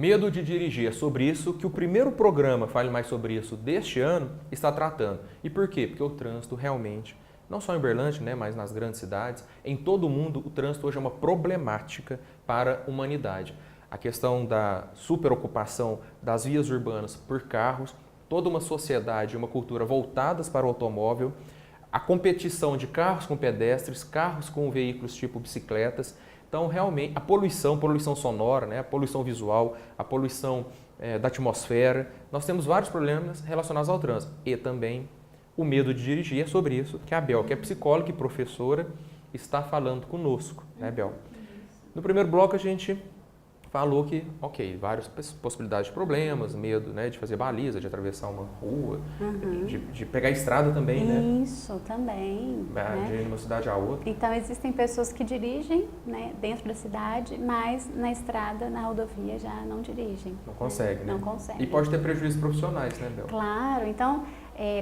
Medo de dirigir, é sobre isso que o primeiro programa, Fale Mais Sobre Isso, deste ano, está tratando. E por quê? Porque o trânsito realmente, não só em Uberlândia, né, mas nas grandes cidades, em todo o mundo, o trânsito hoje é uma problemática para a humanidade. A questão da superocupação das vias urbanas por carros, toda uma sociedade, uma cultura voltadas para o automóvel, a competição de carros com pedestres, carros com veículos tipo bicicletas. Então, realmente, a poluição sonora, né, a poluição visual, a poluição da atmosfera, nós temos vários problemas relacionados ao trânsito. E também o medo de dirigir, é sobre isso que a Bel, que é psicóloga e professora, está falando conosco, né, Bel? No primeiro bloco, a gente falou que, ok, várias possibilidades de problemas, medo, né, de fazer baliza, de atravessar uma rua, de pegar a estrada também, né? Isso, também. De ir de uma cidade a outra. Então, existem pessoas que dirigem, né, dentro da cidade, mas na estrada, na rodovia, já não dirigem. Não consegue, né? Não consegue. E pode ter prejuízos profissionais, né, Bel? Claro. Então,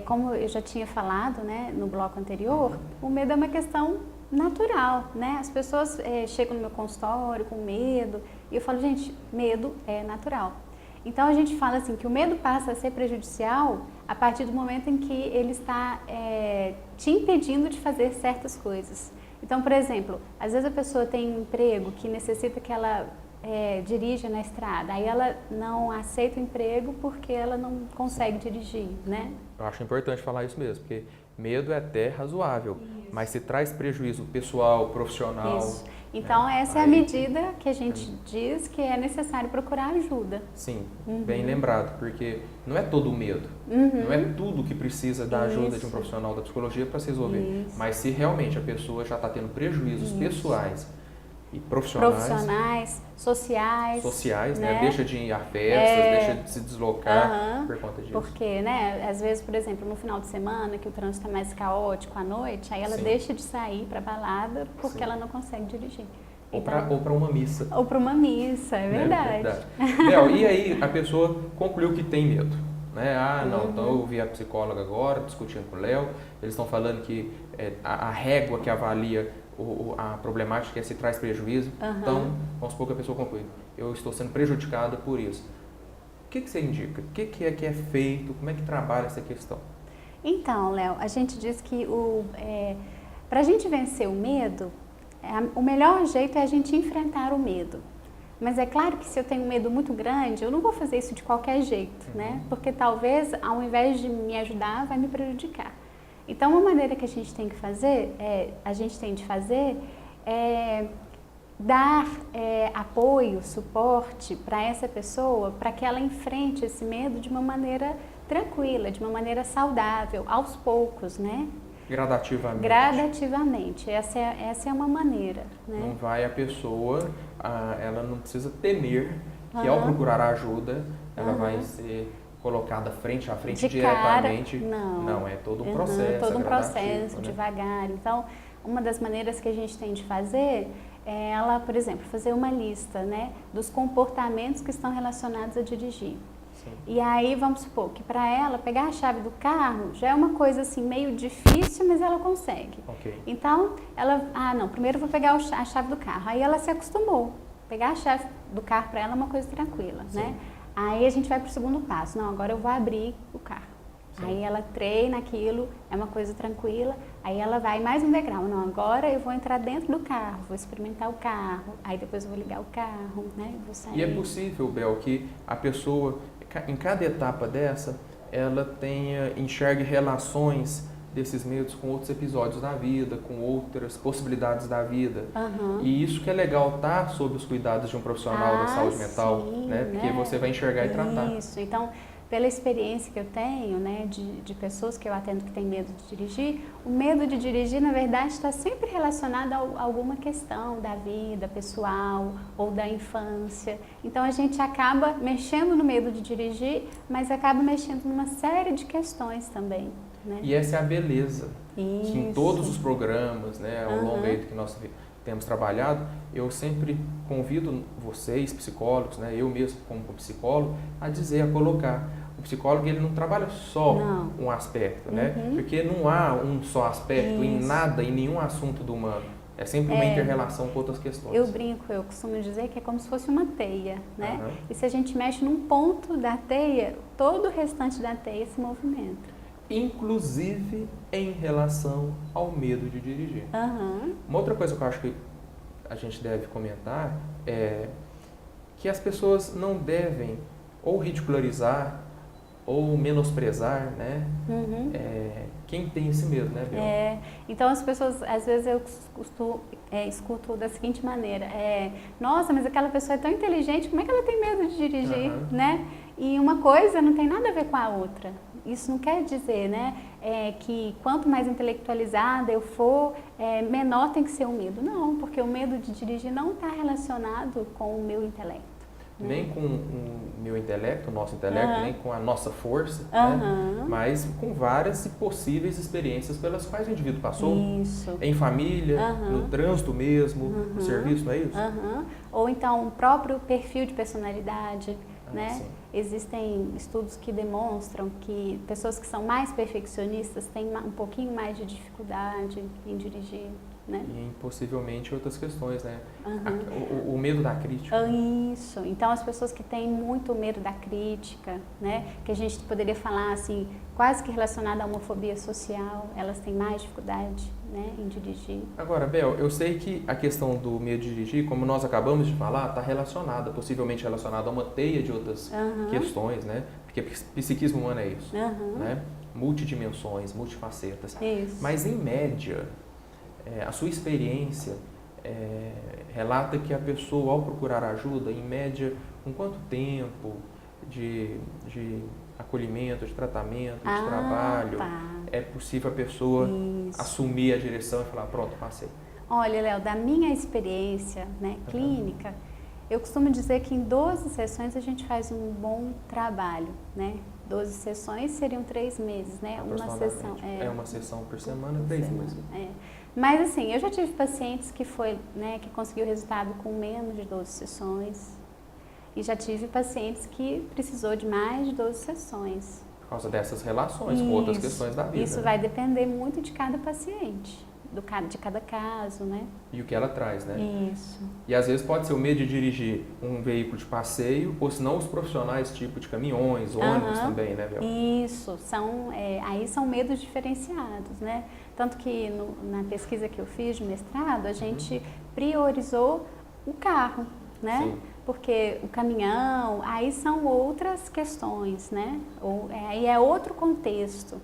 como eu já tinha falado, né, no bloco anterior, o medo é uma questão natural, né? As pessoas chegam no meu consultório com medo e eu falo, gente, medo é natural. Então a gente fala assim que o medo passa a ser prejudicial a partir do momento em que ele está te impedindo de fazer certas coisas. Então, por exemplo, às vezes a pessoa tem um emprego que necessita que ela dirija na estrada, aí ela não aceita o emprego porque ela não consegue dirigir, né? Eu acho importante falar isso mesmo, porque medo é até razoável, mas se traz prejuízo pessoal, profissional... Isso. Então, essa é a medida que a gente diz que é necessário procurar ajuda. Sim, bem lembrado, porque não é todo o medo, não é tudo que precisa da ajuda de um profissional da psicologia para se resolver, mas se realmente a pessoa já está tendo prejuízos pessoais e profissionais, sociais, né? Deixa de ir a festas, deixa de se deslocar por conta disso. Porque, né, às vezes, por exemplo, no final de semana, que o trânsito é mais caótico à noite, aí ela deixa de sair para balada porque ela não consegue dirigir. Ou para uma missa. Ou para uma missa, é verdade. Bel, e aí a pessoa concluiu que tem medo. Né? Então eu vi a psicóloga agora, discutindo com o Léo, eles estão falando que a régua que avalia a problemática se traz prejuízo. Então, vamos supor que a pessoa conclui, eu estou sendo prejudicada por isso. O que você indica? O que é feito? Como é que trabalha essa questão? Então, Léo, a gente diz que para a gente vencer o medo, o melhor jeito é a gente enfrentar o medo. Mas é claro que se eu tenho um medo muito grande, eu não vou fazer isso de qualquer jeito, né? Porque talvez, ao invés de me ajudar, vai me prejudicar. Então, uma maneira que a gente tem de fazer é dar apoio, suporte para essa pessoa, para que ela enfrente esse medo de uma maneira tranquila, de uma maneira saudável, aos poucos, né? Gradativamente. Gradativamente, essa é uma maneira, né? Não vai a pessoa, ela não precisa temer que ao procurar ajuda, ela vai ser colocada frente a frente de diretamente. Cara, não, é todo um processo. Todo um processo, né? devagar. Então, uma das maneiras que a gente tem de fazer é ela, por exemplo, fazer uma lista, né, dos comportamentos que estão relacionados a dirigir. Sim. E aí, vamos supor que para ela pegar a chave do carro já é uma coisa assim meio difícil, mas ela consegue. Okay. Então, ela, primeiro eu vou pegar a chave do carro. Aí ela se acostumou. Pegar a chave do carro para ela é uma coisa tranquila, Sim. né? Aí a gente vai para o segundo passo. Não, agora eu vou abrir o carro. Sim. Aí ela treina aquilo, é uma coisa tranquila. Aí ela vai mais um degrau. Não, agora eu vou entrar dentro do carro, vou experimentar o carro. Aí depois eu vou ligar o carro, né? Vou sair. E é possível, Bel, que a pessoa, em cada etapa dessa, ela enxergue relações desses medos com outros episódios da vida, com outras possibilidades da vida. E isso que é legal estar sob os cuidados de um profissional da saúde mental, sim, né? Porque você vai enxergar e tratar. Isso, então, pela experiência que eu tenho, né, de pessoas que eu atendo que têm medo de dirigir, o medo de dirigir, na verdade, está sempre relacionado a alguma questão da vida pessoal ou da infância. Então, a gente acaba mexendo no medo de dirigir, mas acaba mexendo numa série de questões também. Né? E essa é a beleza, Isso. que em todos os programas, né, ao longo aí que nós temos trabalhado, eu sempre convido vocês, psicólogos, né, eu mesmo como psicólogo, a dizer, a colocar. O psicólogo ele não trabalha só um aspecto, né? Porque não há um só aspecto em nada, em nenhum assunto do humano. É sempre uma inter-relação com outras questões. Eu brinco, eu costumo dizer que é como se fosse uma teia, né? Aham. E se a gente mexe num ponto da teia, todo o restante da teia se movimenta. Inclusive em relação ao medo de dirigir. Aham. Uma outra coisa que eu acho que a gente deve comentar é que as pessoas não devem ou ridicularizar ou menosprezar, né? Uhum. Quem tem esse medo, né, Bel? Então as pessoas, às vezes eu escuto da seguinte maneira, nossa, mas aquela pessoa é tão inteligente, como é que ela tem medo de dirigir, Aham. né? E uma coisa não tem nada a ver com a outra. Isso não quer dizer, né, que quanto mais intelectualizada eu for, menor tem que ser o medo. Não, porque o medo de dirigir não está relacionado com o meu intelecto. Nem com o meu intelecto, o nosso intelecto, Aham. nem com a nossa força, Aham. né? Mas com várias e possíveis experiências pelas quais o indivíduo passou. Isso. Em família, Aham. no trânsito mesmo, no serviço, não é isso? Aham. Ou então o próprio perfil de personalidade, né? Sim. Existem estudos que demonstram que pessoas que são mais perfeccionistas têm um pouquinho mais de dificuldade em dirigir, né? E possivelmente outras questões, né? Aham. O medo da crítica. Isso. Então as pessoas que têm muito medo da crítica, né? Que a gente poderia falar assim, quase que relacionada à homofobia social, elas têm mais dificuldade, né, em dirigir. Agora, Bel, eu sei que a questão do medo de dirigir, como nós acabamos de falar, está relacionada, possivelmente relacionada a uma teia de outras Aham. questões, né? Porque psiquismo humano é isso, Aham. né? Multidimensões, multifacetas. Isso. Mas em média, a sua experiência relata que a pessoa, ao procurar ajuda, em média, com quanto tempo de acolhimento, de tratamento, de trabalho, tá. é possível a pessoa Isso. assumir a direção e falar, pronto, passei. Olha, Léo, da minha experiência, né, clínica, eu costumo dizer que em 12 sessões a gente faz um bom trabalho, né? 12 sessões seriam 3 meses, né? Uma sessão. Uma sessão por semana, 3 meses. Mas assim, eu já tive pacientes que que conseguiu resultado com menos de 12 sessões. E já tive pacientes que precisou de mais de 12 sessões. Por causa dessas relações com outras questões da vida. Isso, né? Vai depender muito de cada paciente, de cada caso, né? E o que ela traz, né? Isso. E às vezes pode ser o medo de dirigir um veículo de passeio, ou se não os profissionais tipo de caminhões, ônibus também, né, Bel? Isso, aí são medos diferenciados, né? Tanto que na pesquisa que eu fiz de mestrado, a gente priorizou o carro, né? Sim. Porque o caminhão, aí são outras questões, né? Aí é outro contexto.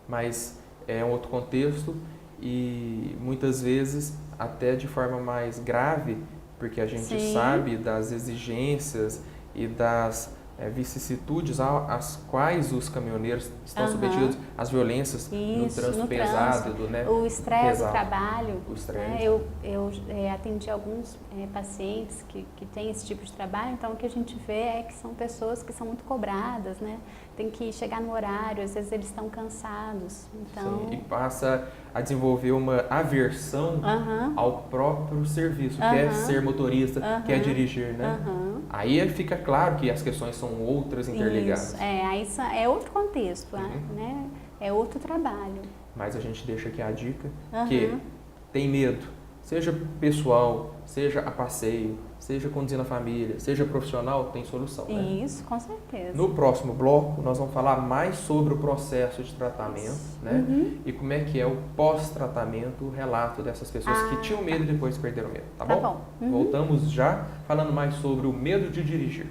Mas é um outro contexto e muitas vezes até de forma mais grave, porque a gente sabe das exigências e das vicissitudes às quais os caminhoneiros estão submetidos, às violências no trânsito pesado, né? O estresse do trabalho. O estresse. Né? Eu atendi alguns pacientes que têm esse tipo de trabalho, então o que a gente vê é que são pessoas que são muito cobradas, né? Tem que chegar no horário, às vezes eles estão cansados. Então... Sim, e passa a desenvolver uma aversão ao próprio serviço, que é ser motorista, que é dirigir, né? Aí fica claro que as questões são outras interligadas. Isso, aí é outro contexto, né? É outro trabalho. Mas a gente deixa aqui a dica que tem medo, seja pessoal, seja a passeio, seja conduzindo a família, seja profissional, tem solução, né? Isso, com certeza. No próximo bloco, nós vamos falar mais sobre o processo de tratamento, né? E como é que é o pós-tratamento, o relato dessas pessoas que tinham medo e depois perderam o medo, tá bom? Tá bom. Voltamos já falando mais sobre o medo de dirigir.